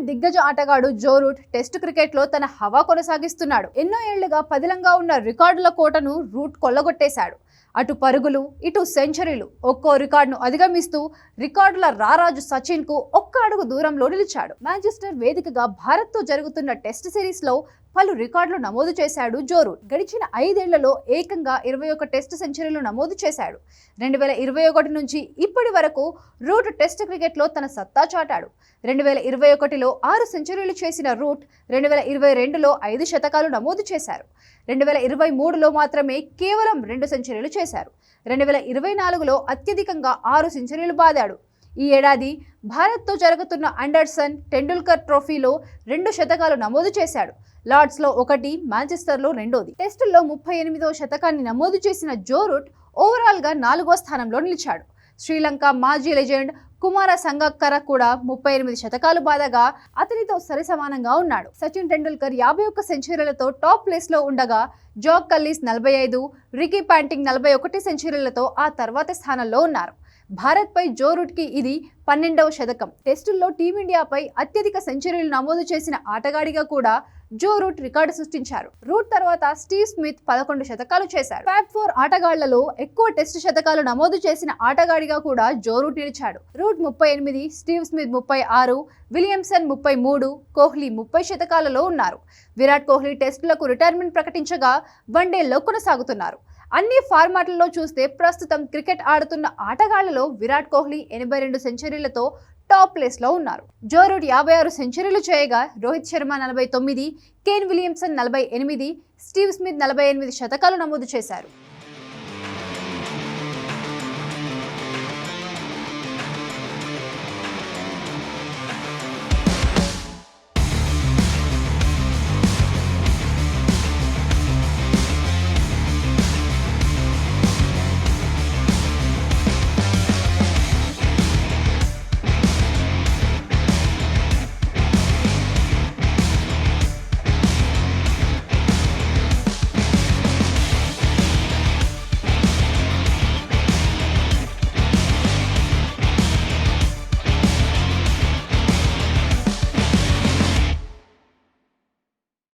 దిగ్గజ ఆటగాడు Joe Root test cricket లో తన హవా కొనసాగిస్తున్నాడు. ఎన్నో ఏళ్లుగా పదిలంగా ఉన్న రికార్డుల కోటను రూట్ కొల్లగొట్టేశాడు. అటు పరుగులు, ఇటు సెంచరీలు, ఒక్కో రికార్డును అధిగమిస్తూ రికార్డుల రారాజు సచిన్ కు ఒక్క అడుగు దూరంలో నిలిచాడు. మాంచెస్టర్ వేదికగా భారత్ తో జరుగుతున్న టెస్ట్ సిరీస్ లో పలు రికార్డులు నమోదు చేశాడు జో రూట్. గడిచిన 5 ఏళ్లలో ఏకంగా 21 టెస్ట్ సెంచరీలు నమోదు చేశాడు. 2021 నుంచి ఇప్పటి వరకు రూట్ టెస్ట్ క్రికెట్ లో తన సత్తా చాటాడు. 2021లో 6 సెంచరీలు చేసిన రూట్ 2022లో 5 శతకాలు నమోదు చేశారు. 2023లో మాత్రమే కేవలం 2 సెంచరీలు చేశారు. 2024లో అత్యధికంగా 6 సెంచరీలు బాదాడు. ఈ ఏడాది భారత్తో జరుగుతున్న అండర్సన్ టెండూల్కర్ ట్రోఫీలో 2 శతకాలు నమోదు చేశాడు. లార్డ్స్లో 1, మాంచెస్టర్లో 2ది. టెస్టుల్లో 38వ శతకాన్ని నమోదు చేసిన జో రూట్ ఓవరాల్గా 4వ స్థానంలో నిలిచాడు. శ్రీలంక మాజీ లెజెండ్ కుమార సంగక్కర కూడా 38 శతకాలు బాదగా అతనితో సరిసమానంగా ఉన్నాడు. సచిన్ టెండూల్కర్ 51 సెంచరీలతో టాప్ ప్లేస్ లో ఉండగా జాక్ కల్లిస్ 45, రికీ పాంటింగ్ 41 సెంచరీలతో ఆ తర్వాతి స్థానంలో ఉన్నారు. భారత్ పై జో రూట్ కి ఇది 12వ శతకం. టెస్టుల్లో టీమిండియాపై అత్యధిక సెంచరీలు నమోదు చేసిన ఆటగాడిగా కూడా జో రూట్ రికార్డు సృష్టించారు. రూట్ తర్వాత స్టీవ్ స్మిత్ 11 శతకాలు చేశాడు. టాప్ 4 ఆటగాళ్లలో ఎక్కువ టెస్ట్ శతకాలు నమోదు చేసిన ఆటగాడిగా కూడా జో రూట్ నిలిచాడు. Root 38, Steve Smith 36, Williamson 33, Kohli 30 శతకాలలో ఉన్నారు. విరాట్ కోహ్లీ టెస్టులకు రిటైర్మెంట్ ప్రకటించగా వన్డేల్లో కొనసాగుతున్నారు. అన్ని ఫార్మాట్లలో చూస్తే ప్రస్తుతం క్రికెట్ ఆడుతున్న ఆటగాళ్లలో విరాట్ కోహ్లీ 82 సెంచరీలతో టాప్ ప్లేస్ లో ఉన్నారు. జో రూట్ 56 సెంచరీలు చేయగా Rohit Sharma 49, Kane Williamson 48, Steve Smith 48 శతకాలు నమోదు చేశారు.